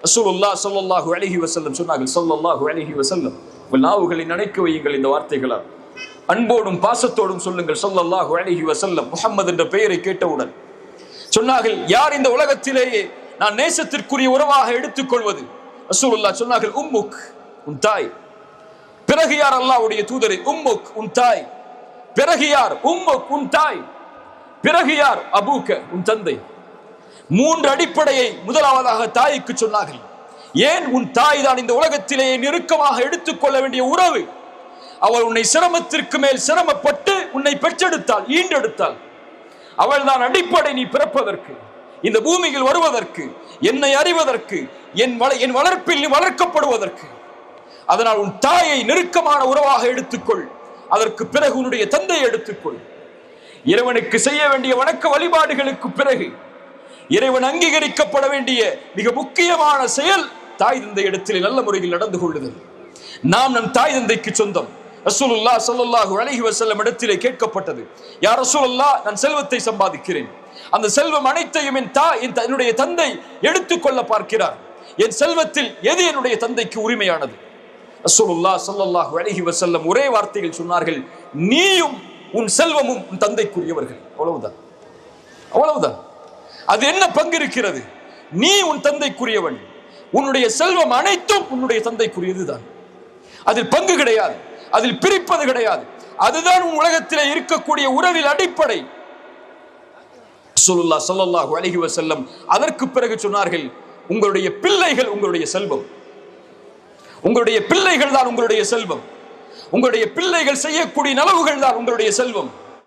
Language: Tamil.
ரசூலுல்லாஹ் ஸல்லல்லாஹு அலைஹி வஸல்லம் சொன்னார்கள், ஸல்லல்லாஹு அலைஹி வஸல்லம், நாவுகளை நினைக்க வையுங்கள் இந்த வார்த்தைகளால், அன்போடும் பாசத்தோடும் சொல்லுங்கள் ஸல்லல்லாஹு அலைஹி வஸல்லம். முஹம்மது என்ற பெயரை கேட்டவுடன் சொன்னார்கள், யார் இந்த உலகத்திலேயே நான் நேசத்திற்குரிய உறவாக எடுத்துக்கொள்வது? ரசூலுல்லாஹ் சொன்னார்கள், உம்முக், உன் தாய். பிறகு யார்? அல்லாஹ்வுடைய தூதரே, உம்முக், உன் தாய். பிறகு யார்? உம்முக், உன் தாய். பிறகு யார்? அபூக்க, உன் தந்தை. மூன்று அடிப்படையை முதலாவதாக தாய்க்கு சொன்னார்கள். ஏன்? உன் தாய் தான் இந்த உலகத்திலேயே நெருக்கமாக எடுத்துக்கொள்ள வேண்டிய உறவு. அவள் உன்னை சிரமத்திற்கு மேல் சிரமப்பட்டு உன்னை பெற்றெடுத்தாள், ஈண்டெடுத்தாள். அவள் தான் அடிப்படை நீ பிறப்பதற்கு, இந்த பூமியில் வருவதற்கு, என்னை அறிவதற்கு, என் வளர்ப்பில் நீ வளர்க்கப்படுவதற்கு. அதனால் உன் தாயை நெருக்கமான உறவாக எடுத்துக்கொள். அதற்கு பிறகு உன்னுடைய தந்தையை எடுத்துக்கொள். இறைவனுக்கு செய்ய வேண்டிய வணக்க வழிபாடுகளுக்கு பிறகு இறைவன் அங்கீகரிக்கப்பட வேண்டிய மிக முக்கியமான செயல் தாய் தந்தை இடத்தில் நல்ல முறையில் நடந்து கொள்ளுதல். நாம் நம் தாய் தந்தைக்கு சொந்தம். ரசூலுல்லாஹ் ஸல்லல்லாஹு அலைஹி வஸல்லம் இடத்திலே கேட்கப்பட்டது, யா ரசூலுல்லாஹ், நான் செல்வத்தை சம்பாதிக்கிறேன், அந்த செல்வம் அனைத்தையும் என்னுடைய தந்தை எடுத்துக்கொள்ள பார்க்கிறார், என் செல்வத்தில் எது என்னுடைய தந்தைக்கு உரிமையானது? ரசூலுல்லாஹ் ஸல்லல்லாஹு அலைஹி வஸல்லம் ஒரே வார்த்தையில் சொன்னார்கள், நீயும் உன் செல்வமும் உன் தந்தைக்குரியவர்கள். அவ்வளவுதான், அவ்வளவுதான். அது என்ன பங்கு இருக்கிறது? நீ உன் தந்தைக்குரியவன், உன்னுடைய செல்வம் அனைத்தும் உன்னுடைய தந்தைக்குரியதுதான். அதில் பங்கு கிடையாது, அதில் பிரிப்பது கிடையாது. அதுதான் உன் உலகத்திலே இருக்கக்கூடிய உறவில் அடிப்படை. ரசூலுல்லாஹ் ஸல்லல்லாஹு அலைஹி வஸல்லம் அதற்கு பிறகு சொன்னார்கள், உங்களுடைய பிள்ளைகள் உங்களுடைய செல்வம். உங்களுடைய பிள்ளைகள் தான் உங்களுடைய செல்வம். உங்களுடைய பிள்ளைகள் செய்யக்கூடிய நலவுகள் தான் உங்களுடைய செல்வம்.